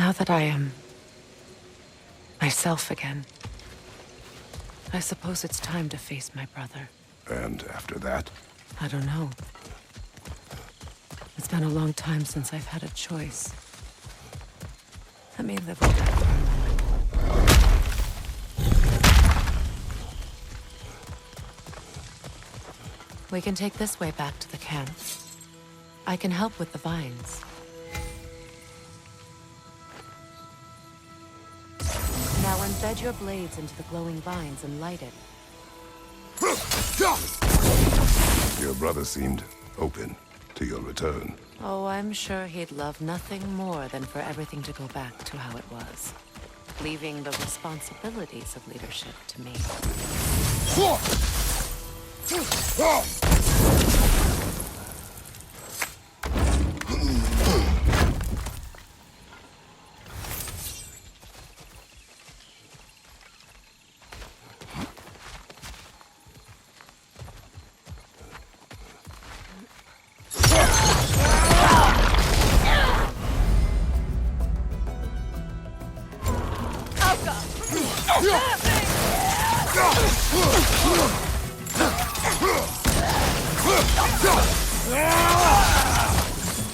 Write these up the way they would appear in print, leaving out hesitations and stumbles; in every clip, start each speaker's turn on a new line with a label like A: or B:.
A: Now that I am myself again, I suppose it's time to face my brother.
B: And after that?
A: I don't know. It's been a long time since I've had a choice. Let me live with that for a moment. We can take this way back to the camp. I can help with the vines. Now embed your blades into the glowing vines and light it.
B: Your brother seemed open to your return.
A: Oh, I'm sure he'd love nothing more than for everything to go back to how it was, leaving the responsibilities of leadership to me.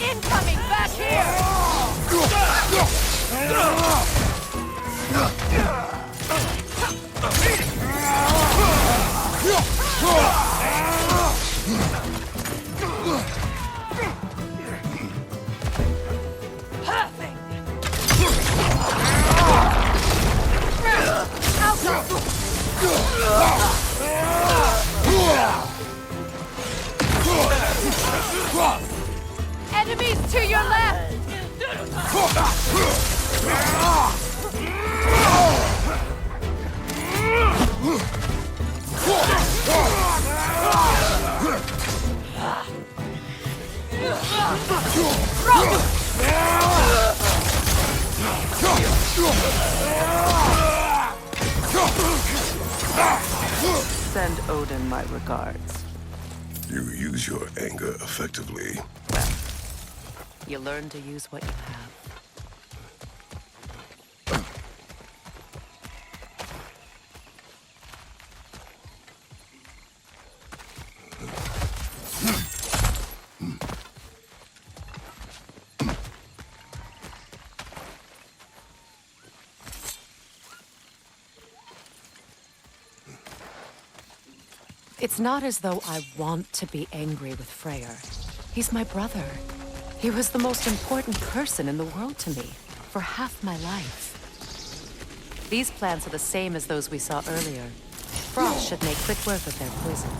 C: Incoming back here! Enemies to your left!
A: Send Odin my regards.
B: You use your anger effectively.
A: Well, you learn to use what you have. It's not as though I want to be angry with Freyr. He's my brother. He was the most important person in the world to me, for half my life. These plants are the same as those we saw earlier. Frost should make quick work of their poison.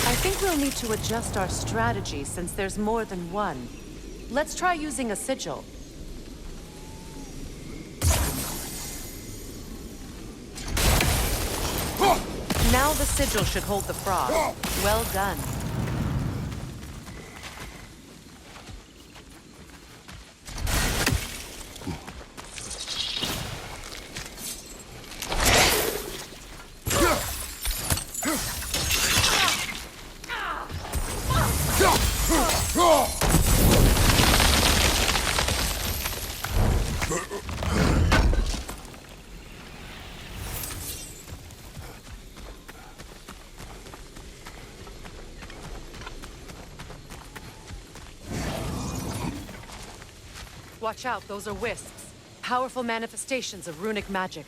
A: I think we'll need to adjust our strategy since there's more than one. Let's try using a sigil. Now the sigil should hold the frost. Well done. Watch out, those are wisps. Powerful manifestations of runic magic.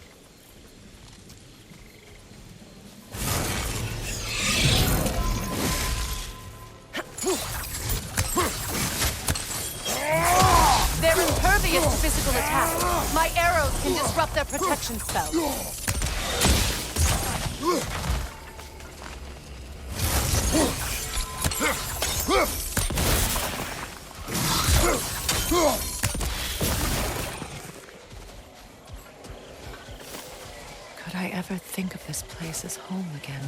A: They're impervious to physical attack. My arrows can disrupt their protection spell. Could I ever think of this place as home again?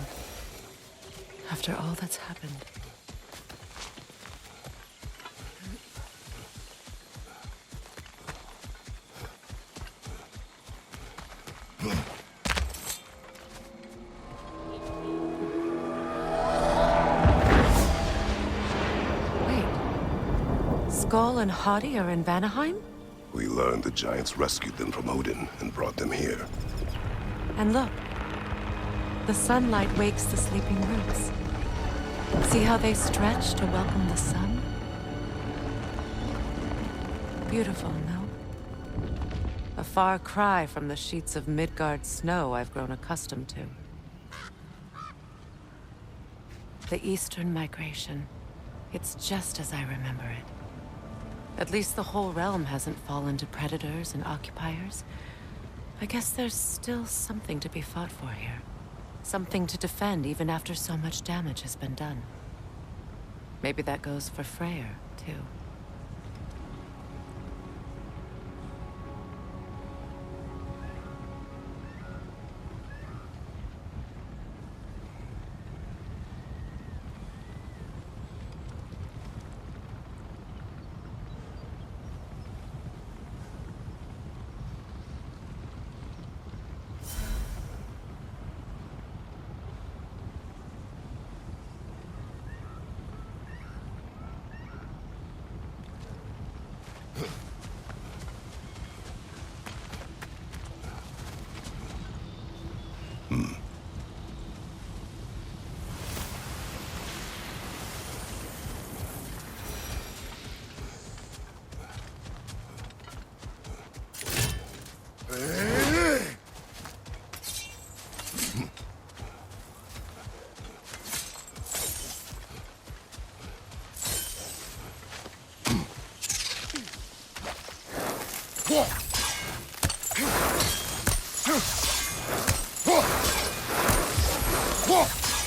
A: After all that's happened. and Hati are in Vanaheim?
B: We learned the giants rescued them from Odin and brought them here.
A: And look, the sunlight wakes the sleeping roots. See how they stretch to welcome the sun? Beautiful, no? A far cry from the sheets of Midgard snow I've grown accustomed to. The Eastern migration. It's just as I remember it. At least the whole realm hasn't fallen to predators and occupiers. I guess there's still something to be fought for here. Something to defend even after so much damage has been done. Maybe that goes for Freyr, too.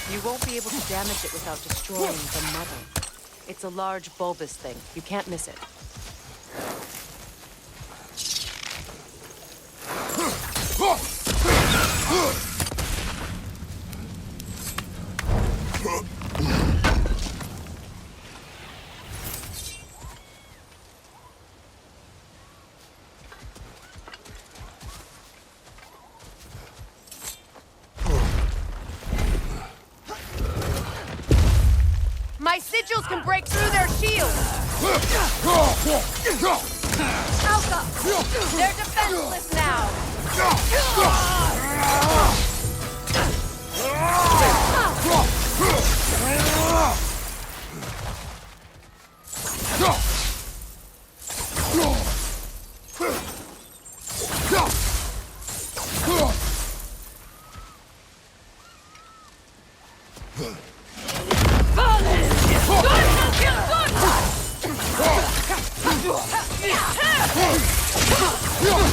A: You won't be able to damage it without destroying the mother. It's a large bulbous thing. You can't miss it.
C: My sigils can break through their shields! Alka! They're defenseless now!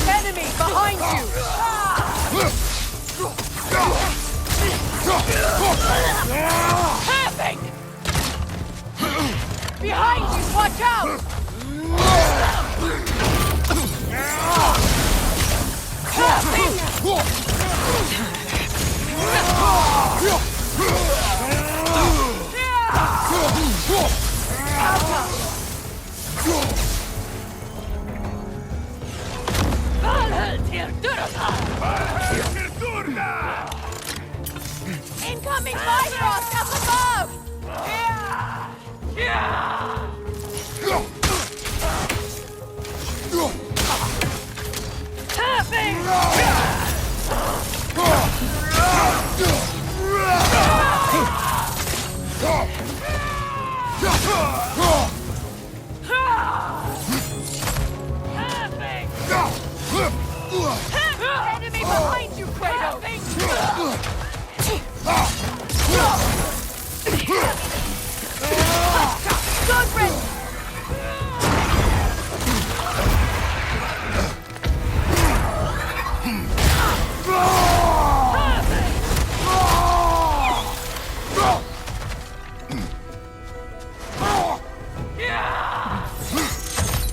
C: Enemy behind you! Happening! Behind you, watch out! Incoming Bifrost up above! Enemy behind you, Kratos! Good ready!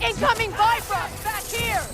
C: Incoming Bifrost! Back here!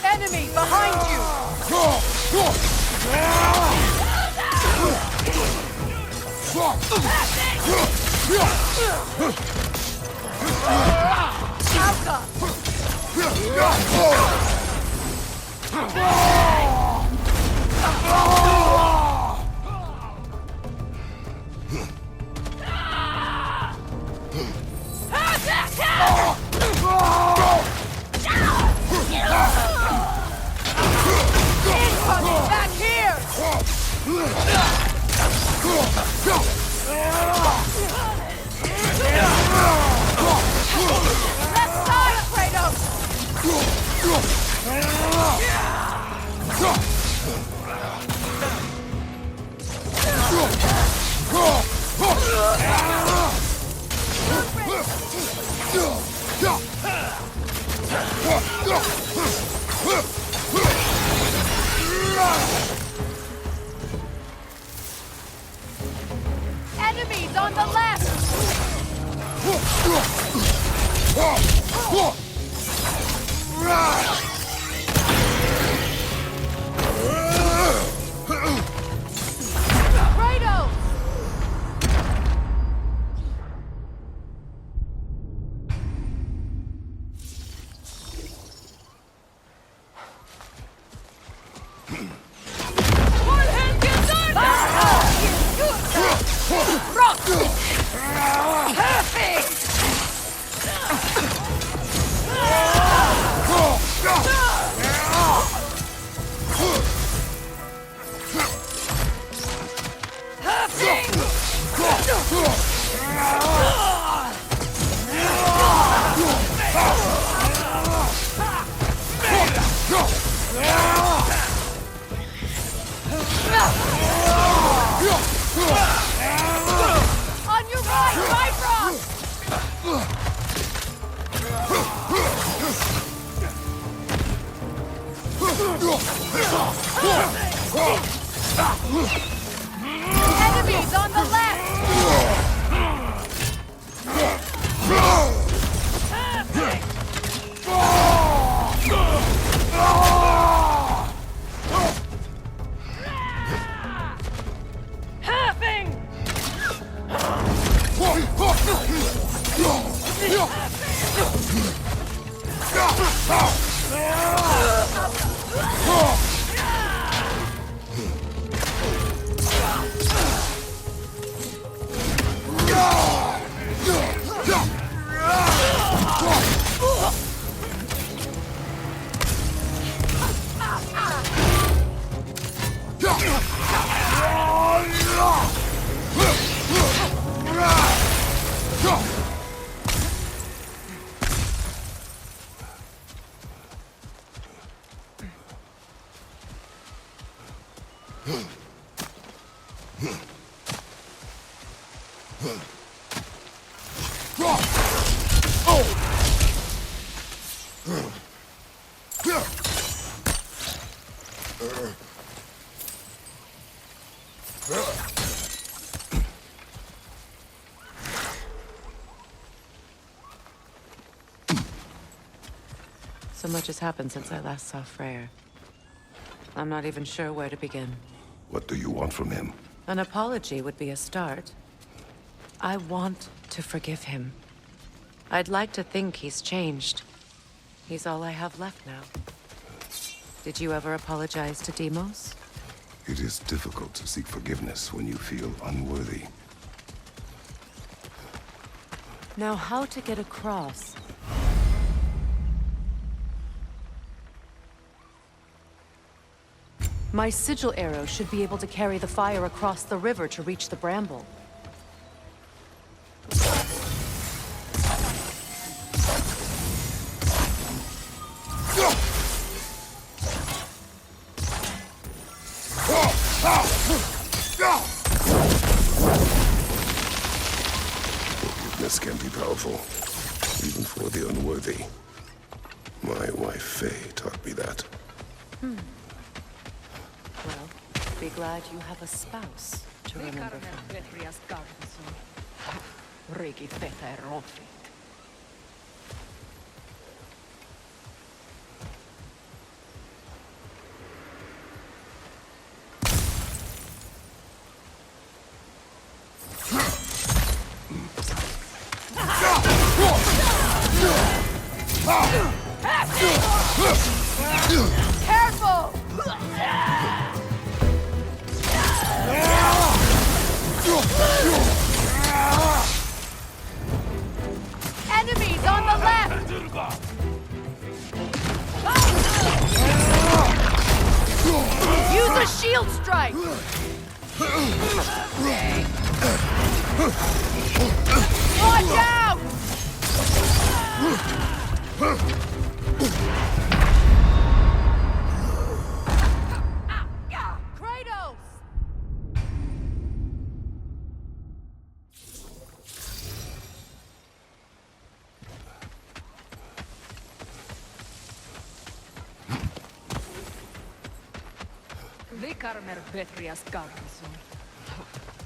C: Enemy behind you! Incoming back here! Left side, Kratos! Enemies on the left! Kratos! On your right, Bifrost! Enemies on the left!
A: So much has happened since I last saw Freyr. I'm not even sure where to begin.
B: What do you want from him?
A: An apology would be a start. I want to forgive him. I'd like to think he's changed. He's all I have left now. Did you ever apologize to Deimos?
B: It is difficult to seek forgiveness when you feel unworthy.
A: Now, how to get across? My sigil arrow should be able to carry the fire across the river to reach the bramble.
B: Forgiveness can be powerful, even for the unworthy. My wife Faye taught me that.
A: Well, be glad you have a spouse to remember fondly. Frigid feta romfit.
C: Careful! Enemies on the left! Use a shield strike! Watch out! Kratos!
A: Vikarmer Petrias Garnison.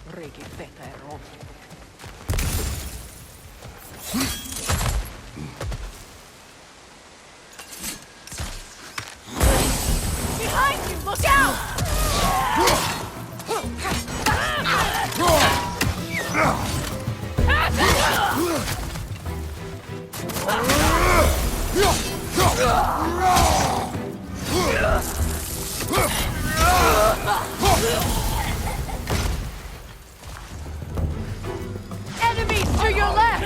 A: Frigid feta romfit.
C: Behind you! Look out! Enemies to your left!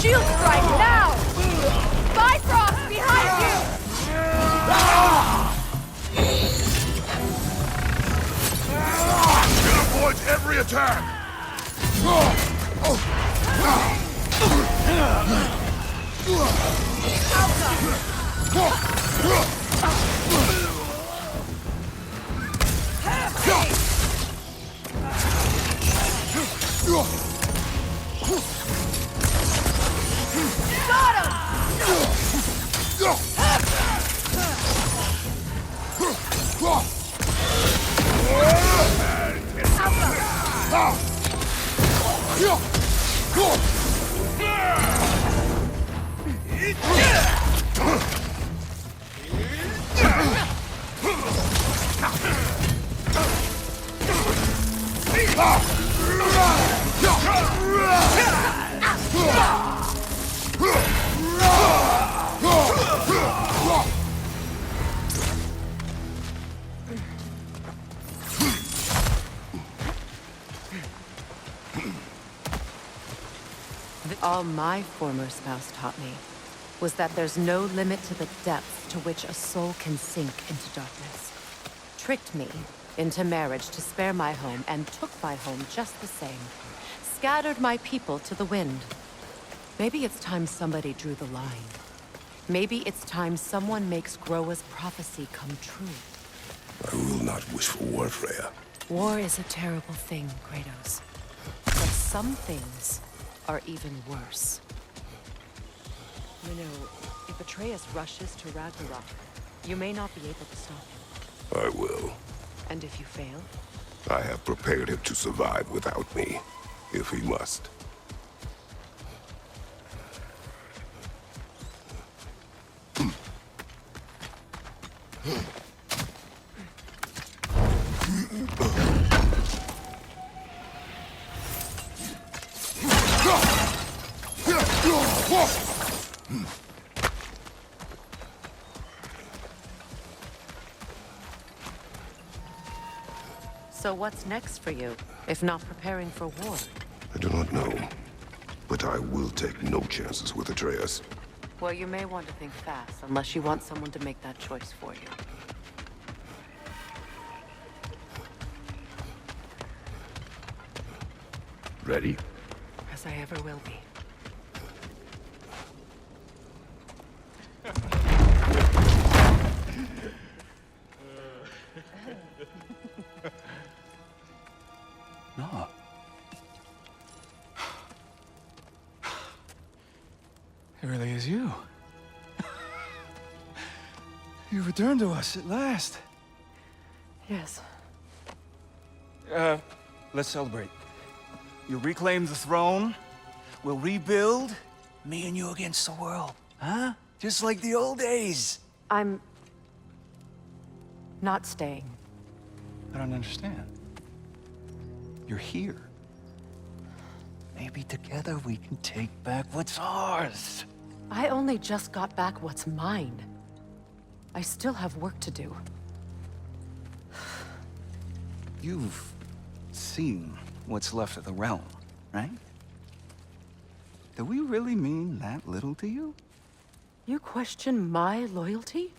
C: Shield strike now! Bifrost behind you!
B: It avoids every attack!
C: Got him!
A: All my former spouse taught me was that there's no limit to the depth to which a soul can sink into darkness. Tricked me into marriage to spare my home and took my home just the same. Scattered my people to the wind. Maybe it's time somebody drew the line. Maybe it's time someone makes Groa's prophecy come true.
B: I will not wish for war, Freya.
A: War is a terrible thing, Kratos. But some things are even worse. You know, if Atreus rushes to Ragnarok, you may not be able to stop him.
B: I will.
A: And if you fail?
B: I have prepared him to survive without me, if he must.
A: So what's next for you, if not preparing for war?
B: I do not know, but I will take no chances with Atreus.
A: Well, you may want to think fast, unless you want someone to make that choice for you.
B: Ready?
A: As I ever will be.
D: No. It really is you. You returned to us at last.
A: Yes.
D: Let's celebrate. You reclaim the throne. We'll rebuild. Me and you against the world. Huh? Just like the old days.
A: I'm... not staying.
D: I don't understand. You're here. Maybe together we can take back what's ours.
A: I only just got back what's mine. I still have work to do.
D: You've seen what's left of the realm, right? Do we really mean that little to you?
A: You question my loyalty?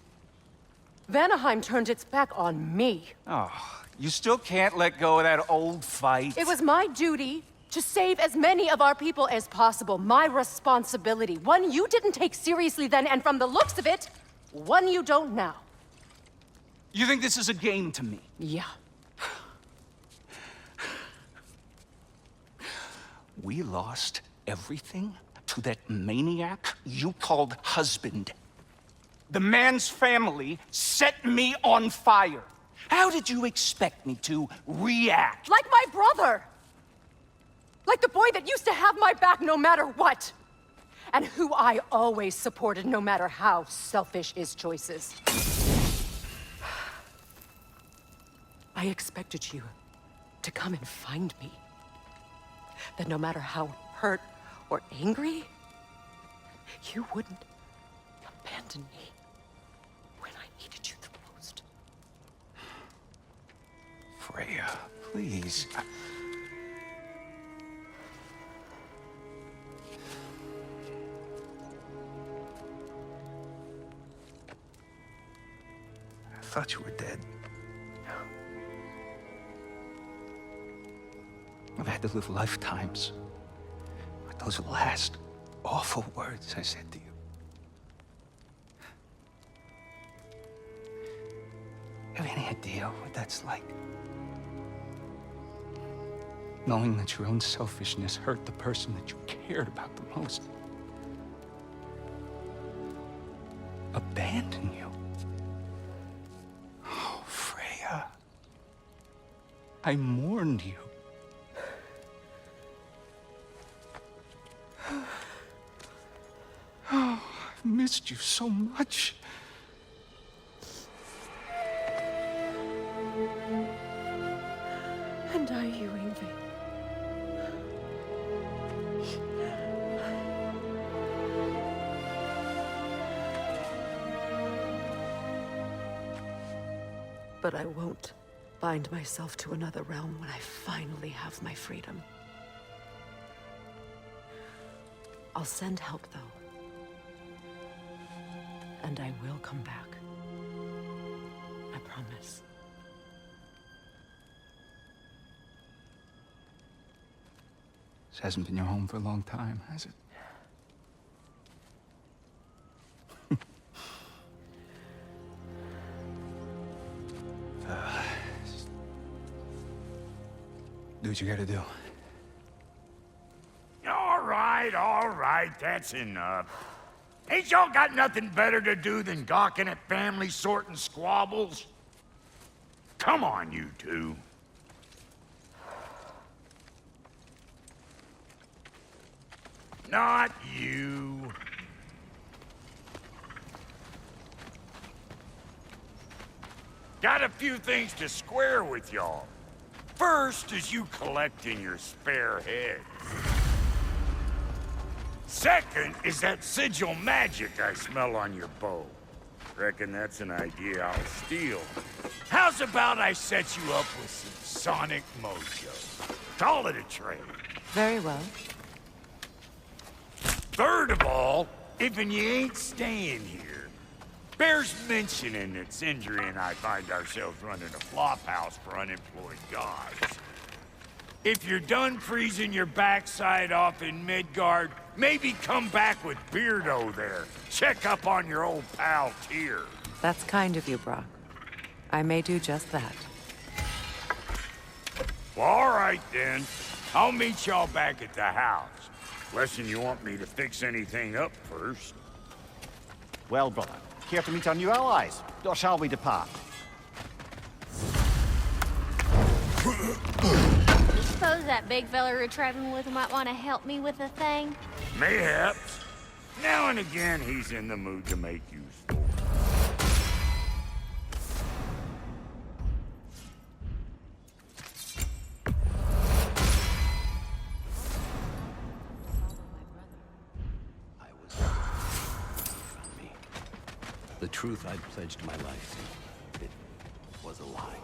A: Vanaheim turned its back on me.
D: Oh, you still can't let go of that old fight?
A: It was my duty to save as many of our people as possible. My responsibility. One you didn't take seriously then, and from the looks of it, one you don't now.
D: You think this is a game to me?
A: Yeah.
D: We lost everything to that maniac you called husband. The man's family set me on fire. How did you expect me to react?
A: Like my brother! Like the boy that used to have my back no matter what! And who I always supported no matter how selfish his choices. I expected you to come and find me. That no matter how hurt or angry, you wouldn't abandon me when I needed you the most.
D: Freya, please. I thought you were dead. I've had to live lifetimes with those last awful words I said to you. Have any idea what that's like? Knowing that your own selfishness hurt the person that you cared about the most. Abandon you. Oh, Freya. I mourned you. Oh, I've missed you so much.
A: And I you, Yngvi. But I won't bind myself to another realm when I finally have my freedom. I'll send help, though. And I will come back. I promise.
D: This hasn't been your home for a long time, has it? Do what you gotta do.
E: All right, that's enough. Ain't y'all got nothing better to do than gawking at family sorting squabbles? Come on, you two. Not you. Got a few things to square with y'all. First is you collecting your spare heads. Second is that sigil magic I smell on your bow. Reckon that's an idea I'll steal. How's about I set you up with some sonic mojo? Call it a trade.
A: Very well.
E: Third of all, if you ain't staying here, bears mentioning that Sindri and I find ourselves running a flop house for unemployed gods. If you're done freezing your backside off in Midgard, maybe come back with Beardo there. Check up on your old pal Tyr.
A: That's kind of you, Brock. I may do just that.
E: Well, all right then. I'll meet y'all back at the house. Unless you want me to fix anything up first.
F: Well, brother, Care to meet our new allies? Or shall we depart?
G: Suppose that big fella we're traveling with might want to help me with a thing?
E: Mayhaps. Now and again, he's in the mood to make useful.
H: I was from me. The truth I'd pledged my life to, it was a lie.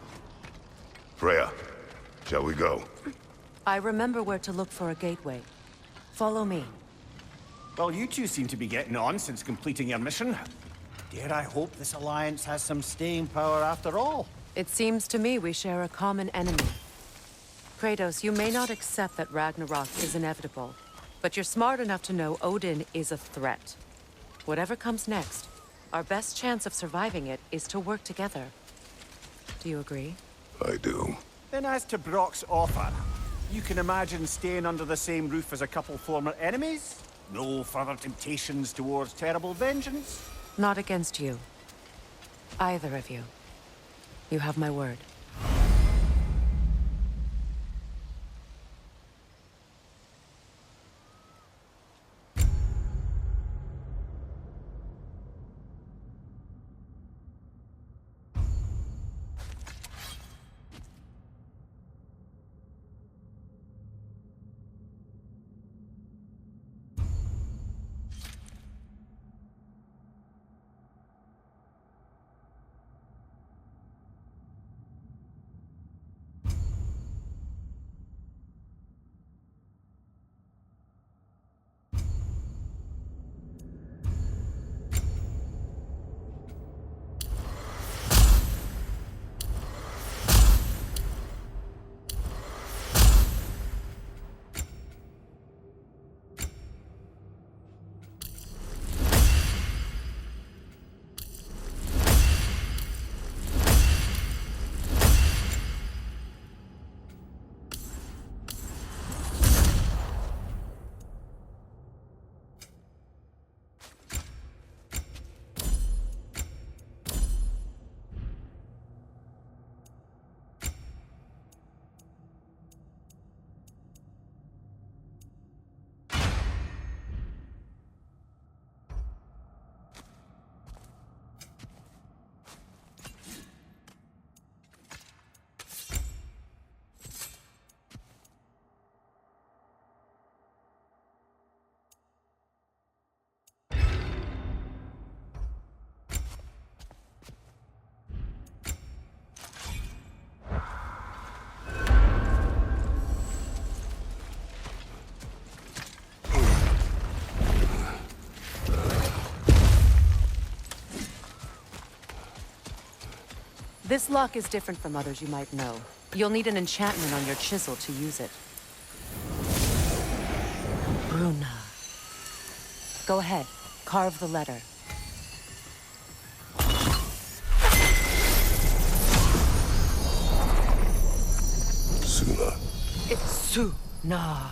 B: Freya, shall we go?
A: I remember where to look for a gateway. Follow me.
F: Well, you two seem to be getting on since completing your mission. Dare I hope this alliance has some staying power after all?
A: It seems to me we share a common enemy. Kratos, you may not accept that Ragnarok is inevitable, but you're smart enough to know Odin is a threat. Whatever comes next, our best chance of surviving it is to work together. Do you agree?
B: I do.
F: Then as to Brock's offer, you can imagine staying under the same roof as a couple former enemies? No further temptations towards terrible vengeance?
A: Not against you. Either of you. You have my word. This lock is different from others you might know. You'll need an enchantment on your chisel to use it. Bruna. Go ahead. Carve the letter.
B: Suna.
A: It's Suna.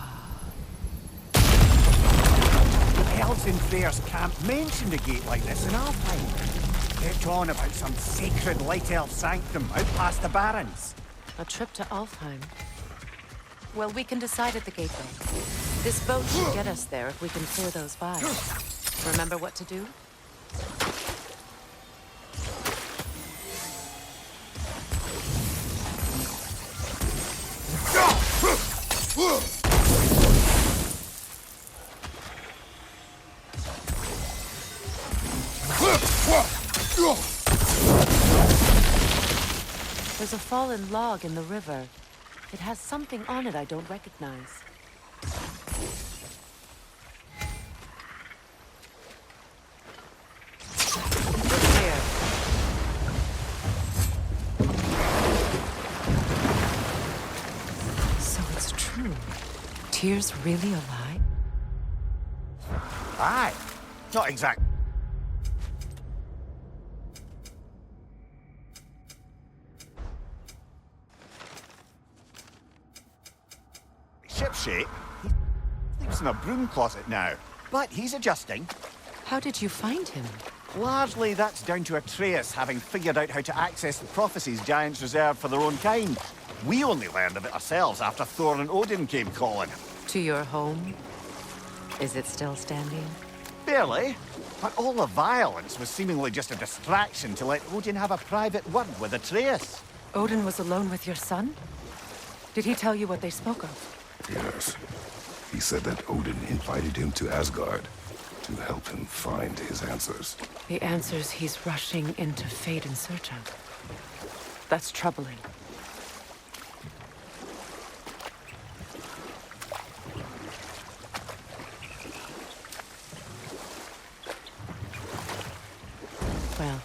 F: The elves in Freyr's camp mentioned a gate like this in Alfheim. Kept on about some sacred light elf sanctum out past the barrens.
A: A trip to Alfheim. Well, we can decide at the gateway. This boat should get us there if we can clear those by. Remember what to do? There's a fallen log in the river. It has something on it I don't recognize. Look here. So it's true. Tyr's really alive?
F: Aye. Not exact. Shipshape. He sleeps in a broom closet now, but he's adjusting.
A: How did you find him?
F: Largely, that's down to Atreus having figured out how to access the prophecies giants reserved for their own kind. We only learned of it ourselves after Thor and Odin came calling.
A: To your home? Is it still standing?
F: Barely. But all the violence was seemingly just a distraction to let Odin have a private word with Atreus.
A: Odin was alone with your son? Did he tell you what they spoke of?
B: Yes. He said that Odin invited him to Asgard to help him find his answers.
A: The answers he's rushing into fate in search of. That's troubling. Well,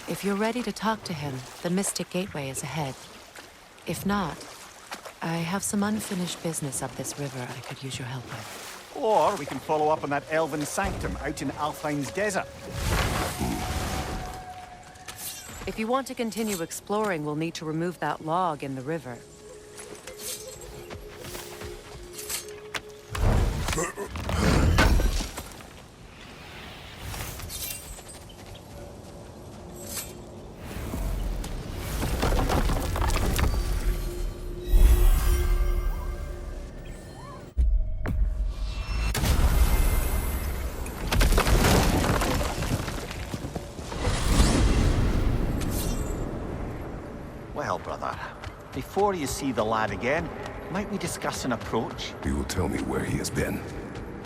A: if you're ready to talk to him, the Mystic Gateway is ahead. If not, I have some unfinished business up this river I could use your help with.
F: Or we can follow up on that elven sanctum out in Alfheim's desert.
A: If you want to continue exploring, we'll need to remove that log in the river.
F: Well, brother, before you see the lad again, might we discuss an approach?
B: He will tell me where he has been.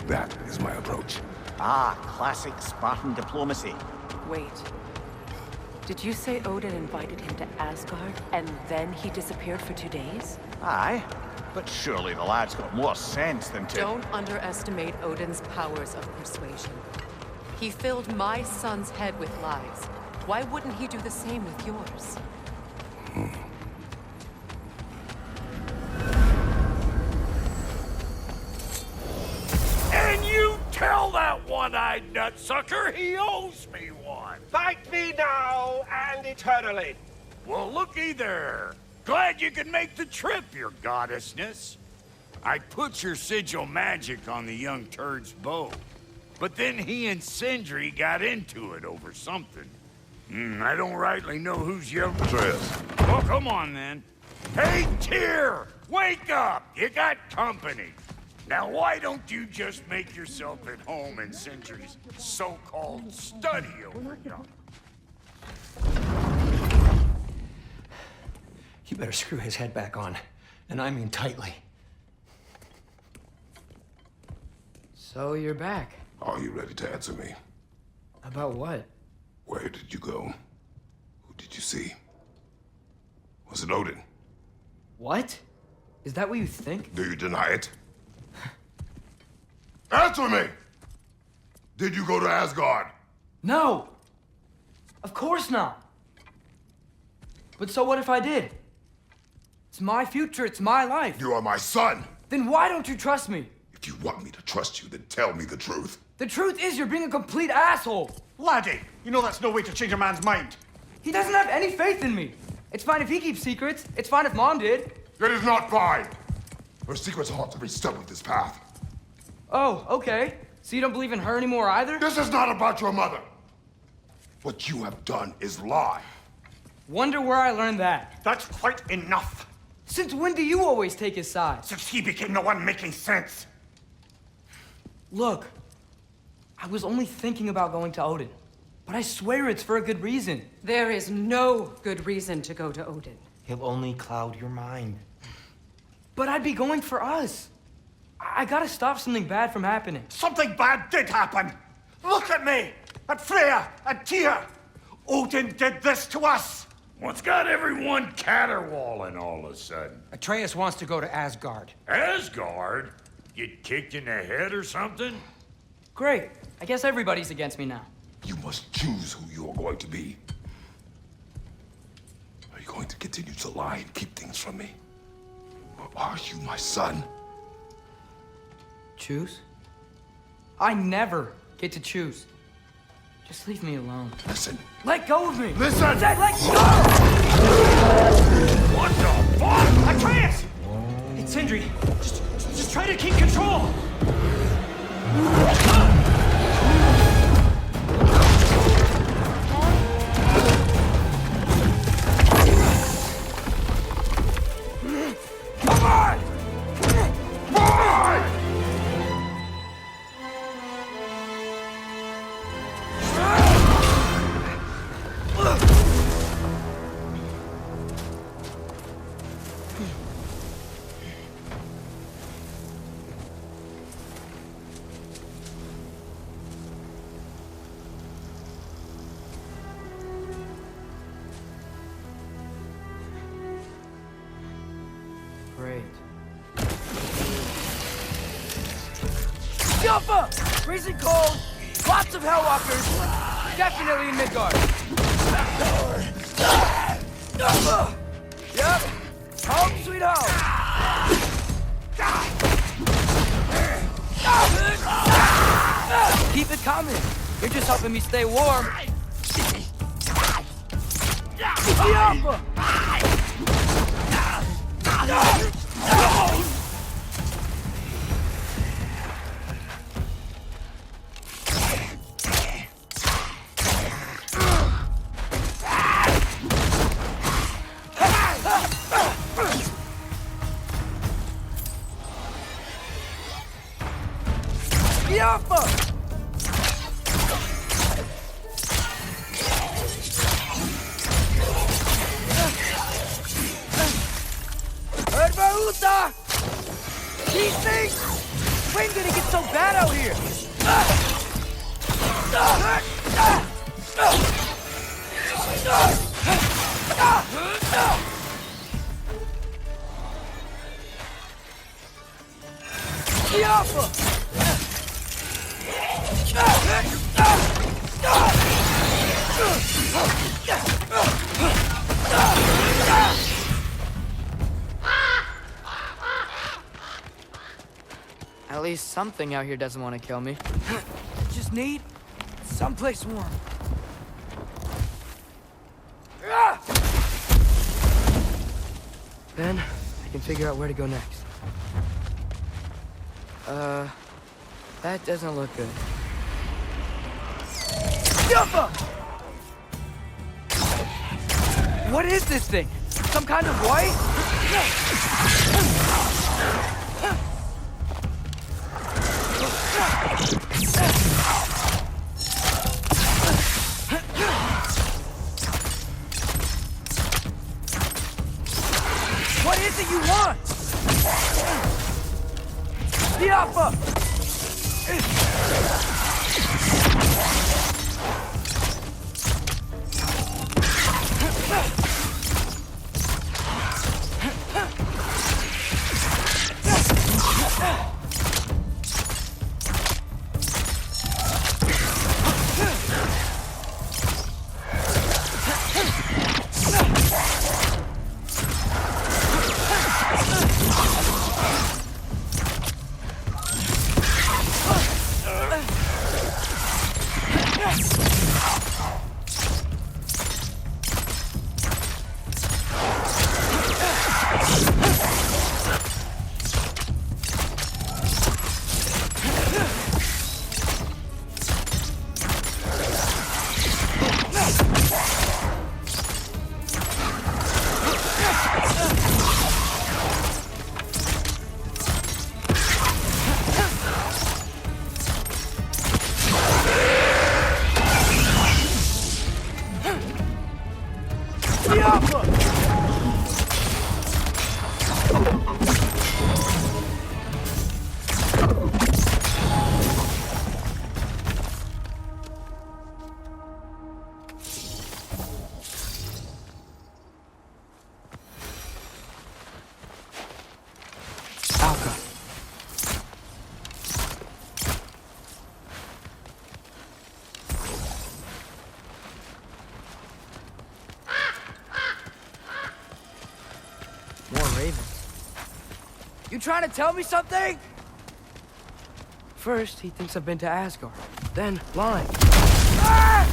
B: That is my approach.
F: Ah, classic Spartan diplomacy.
A: Wait. Did you say Odin invited him to Asgard, and then he disappeared for 2 days?
F: Aye, but surely the lad's got more sense than to...
A: Don't underestimate Odin's powers of persuasion. He filled my son's head with lies. Why wouldn't he do the same with yours?
E: And you tell that one-eyed nutsucker he owes me one.
I: Fight me now and eternally.
E: Well, looky there. Glad you could make the trip, your goddessness. I put your sigil magic on the young turd's bow. But then he and Sindri got into it over something. I don't rightly know who's yelling.
B: Atreus.
E: Well, come on, then. Hey, Tyr! Wake up! You got company. Now, why don't you just make yourself at home in Sindri's so-called study over yonder?
H: You better screw his head back on. And I mean tightly.
J: So you're back.
B: Are you ready to answer me?
J: About what?
B: Where did you go? Who did you see? Was it Odin?
J: What? Is that what you think?
B: Do you deny it? Answer me! Did you go to Asgard?
J: No! Of course not! But so what if I did? It's my future, it's my life.
B: You are my son!
J: Then why don't you trust me?
B: If you want me to trust you, then tell me the truth.
J: The truth is you're being a complete asshole!
F: Laddie, you know that's no way to change a man's mind.
J: He doesn't have any faith in me. It's fine if he keeps secrets. It's fine if Mom did.
B: It is not fine! Her secrets haunt every step of this path.
J: Oh, okay. So you don't believe in her anymore either?
B: This is not about your mother. What you have done is lie.
J: Wonder where I learned that.
F: That's quite enough.
J: Since when do you always take his side?
F: Since he became the one making sense.
J: Look, I was only thinking about going to Odin. But I swear it's for a good reason.
A: There is no good reason to go to Odin.
I: He'll only cloud your mind.
J: But I'd be going for us. I gotta stop something bad from happening.
F: Something bad did happen. Look at me, at Freya, at Tyr. Odin did this to us.
E: What's got everyone caterwauling all of a sudden?
I: Atreus wants to go to Asgard.
E: Asgard? Get kicked in the head or something?
J: Great. I guess everybody's against me now.
B: You must choose who you are going to be. Are you going to continue to lie and keep things from me? Or are you my son?
J: Choose? I never get to choose. Just leave me alone.
B: Listen.
J: Let go of me!
B: Listen!
J: I said let go!
E: What the fuck?
J: Atreus! It's Sindri. Just try to keep control! Great. Jumpa! Freezing cold, lots of hellwalkers, definitely in Midgard. Yep, home sweet home. Keep it coming. You're just helping me stay warm. Jumpa! These things! When did it get so bad out here? At least something out here doesn't want to kill me. Just need someplace warm. Then I can figure out where to go next. That doesn't look good. What is this thing? Some kind of white? What is it you want? The Alpha! You trying to tell me something? First, he thinks I've been to Asgard. Then, blind. Ah!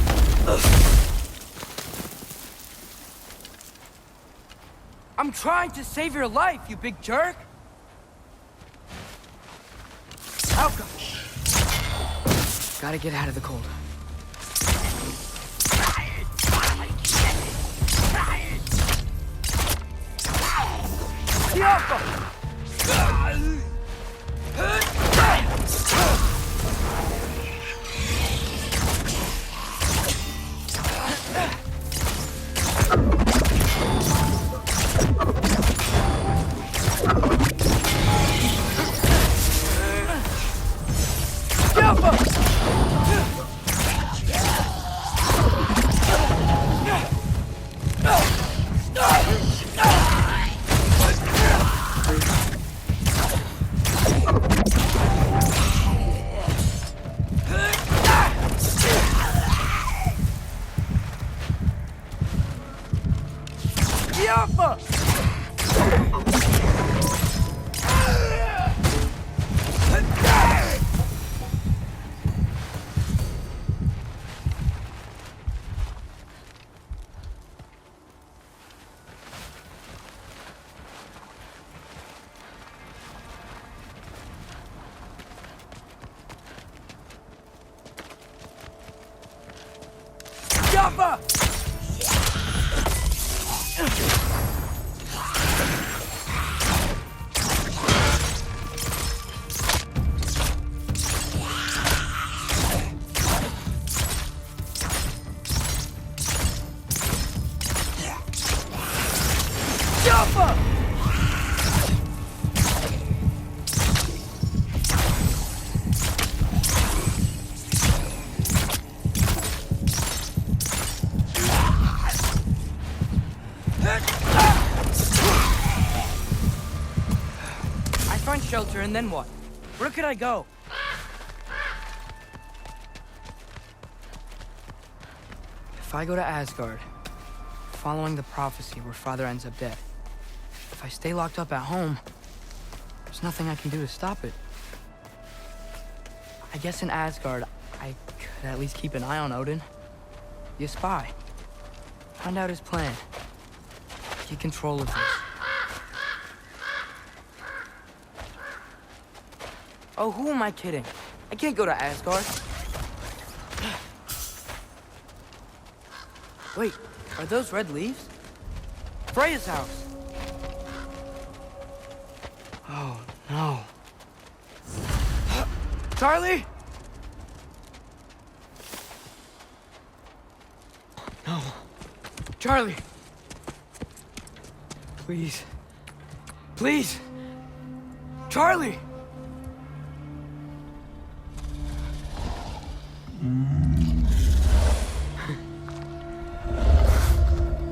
J: I'm trying to save your life, you big jerk! How come? Gotta get out of the cold. Alpha! I find shelter and then what? Where could I go? If I go to Asgard, following the prophecy where Father ends up dead. If I stay locked up at home, there's nothing I can do to stop it. I guess in Asgard, I could at least keep an eye on Odin. Be a spy. Find out his plan. Get control of this. Oh, who am I kidding? I can't go to Asgard. Wait, are those red leaves? Freya's house! Oh, no. Charlie? No. Charlie! Please. Please! Charlie!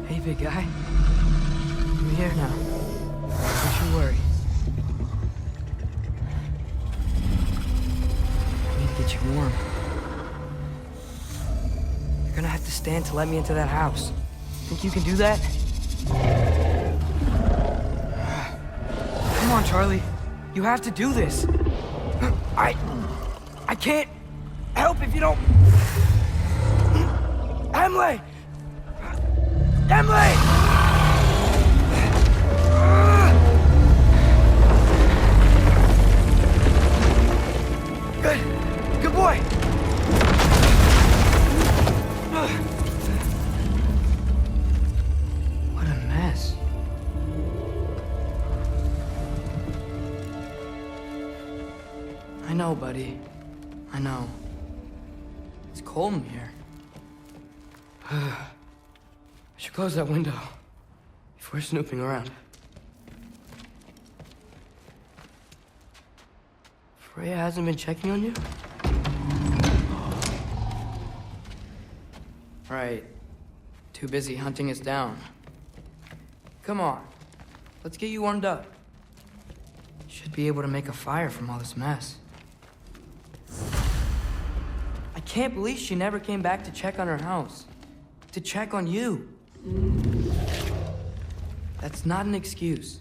J: Hey, big guy. I'm here now. Don't you worry. I need to get you warm. You're gonna have to stand to let me into that house. Think you can do that? Come on, Charlie. You have to do this. I can't help if you don't... Emily! Emily! Good boy! What a mess. I know, buddy. I know. It's cold in here. I should close that window if we're snooping around. Freya hasn't been checking on you? Right. Too busy hunting us down. Come on. Let's get you warmed up. Should be able to make a fire from all this mess. I can't believe she never came back to check on her house. To check on you. That's not an excuse.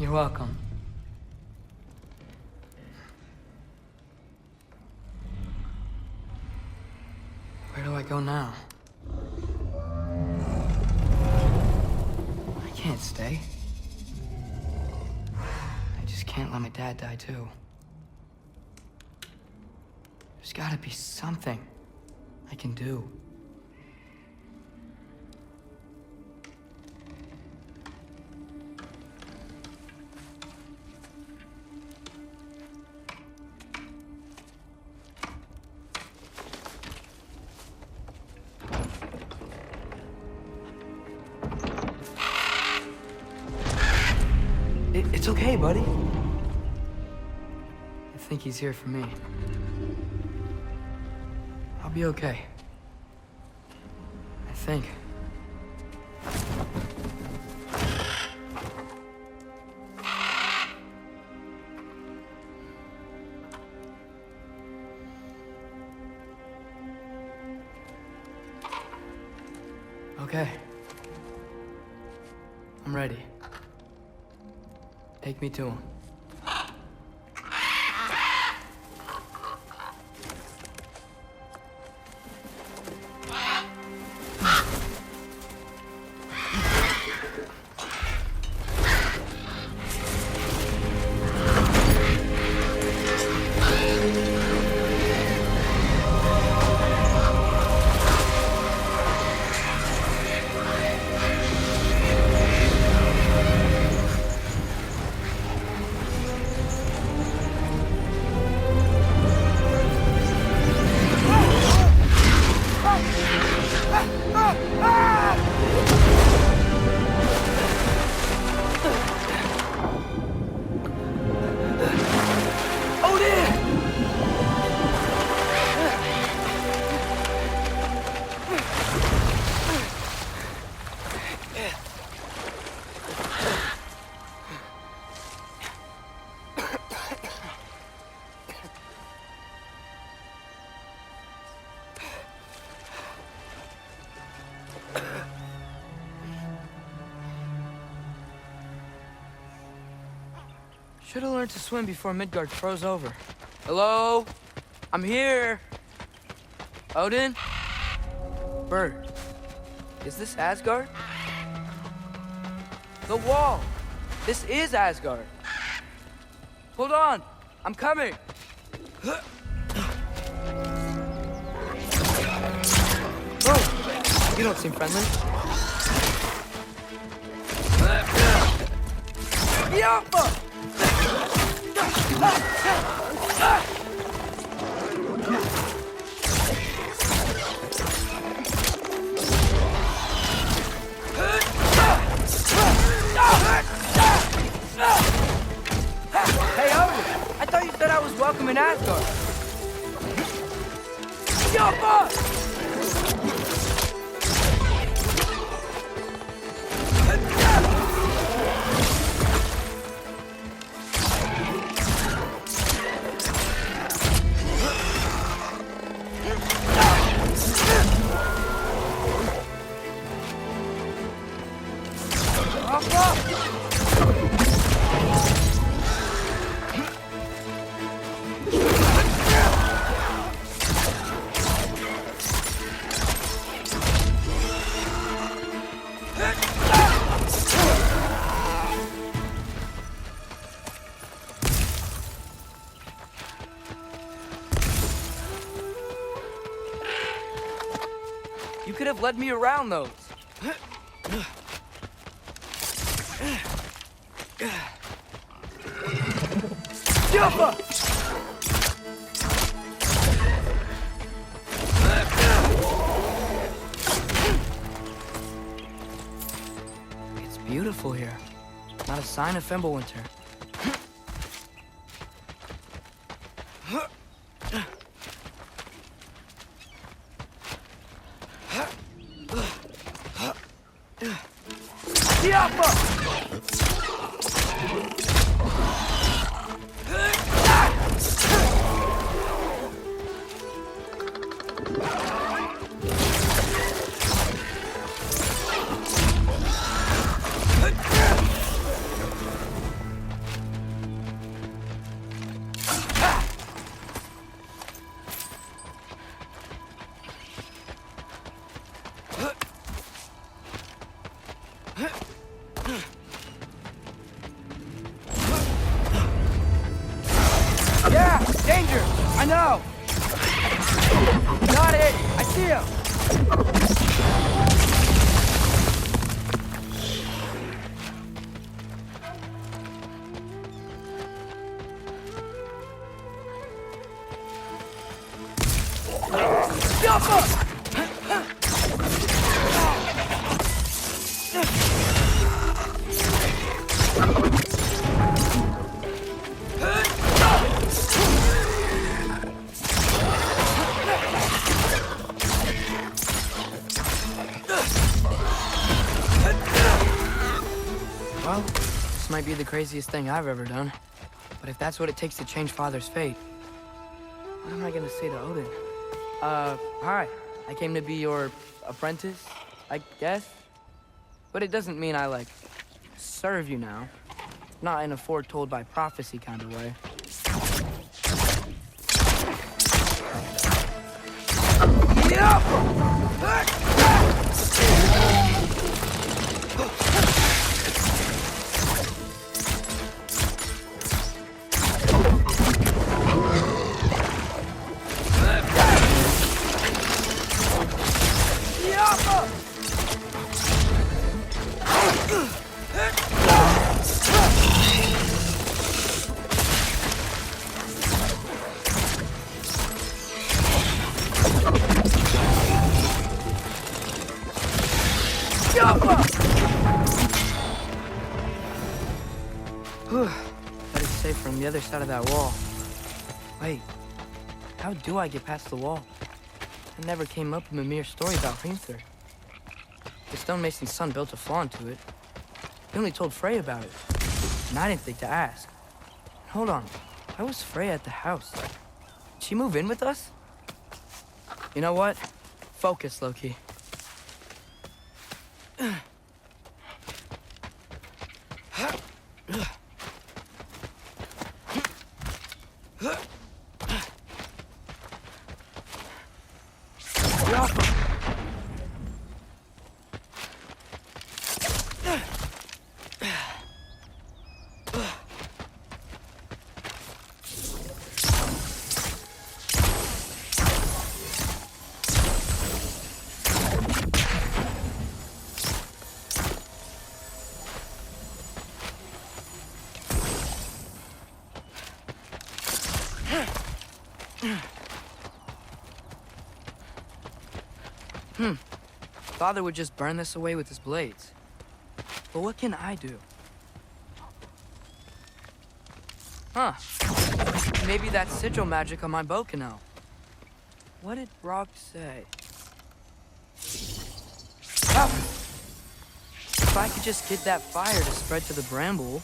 J: You're welcome. Where do I go now? I can't stay. I just can't let my dad die too. There's gotta be something I can do. It's okay, buddy. I think he's here for me. I'll be okay. I think. Okay. I'm ready. Take me to him. Should have learned to swim before Midgard froze over. Hello? I'm here. Odin? Bird. Is this Asgard? The wall. This is Asgard. Hold on. I'm coming. Oh, you don't seem friendly. Yappa! Hey, Odin! I thought you said I was welcome in Asgard. Yappa! You could have led me around those. It's beautiful here. Not a sign of Fimbulwinter. Yeah, danger! I know! Got it! I see him! Well, this might be the craziest thing I've ever done. But if that's what it takes to change Father's fate, what am I gonna say to Odin? Hi. I came to be your apprentice, I guess? But it doesn't mean I, like, serve you now. Not in a foretold by prophecy kind of way. Better safe from the other side of that wall. Wait, how do I get past the wall? It never came up in Mimir's story about Hrimthur. The stonemason's son built a flaw into it. He only told Frey about it, and I didn't think to ask. Hold on, why was Frey at the house? Did she move in with us? You know what? Focus, Loki. Father would just burn this away with his blades. But what can I do? Huh. Maybe that sigil magic on my bow can help. What did Brog say? Oh! If I could just get that fire to spread to the bramble.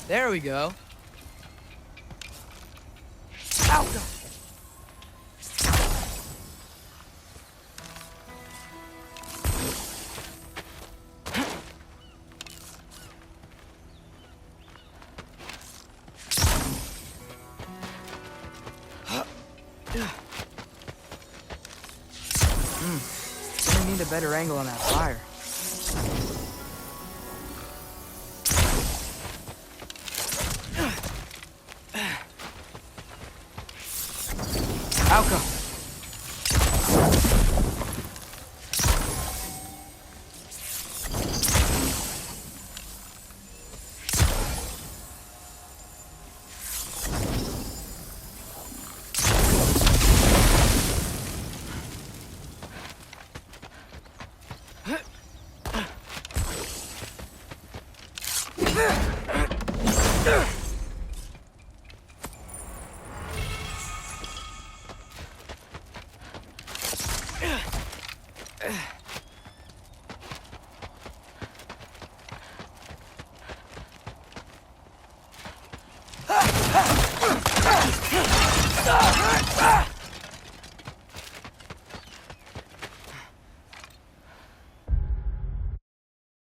J: There we go. Ow! Gonna need a better angle on that fire. Alka.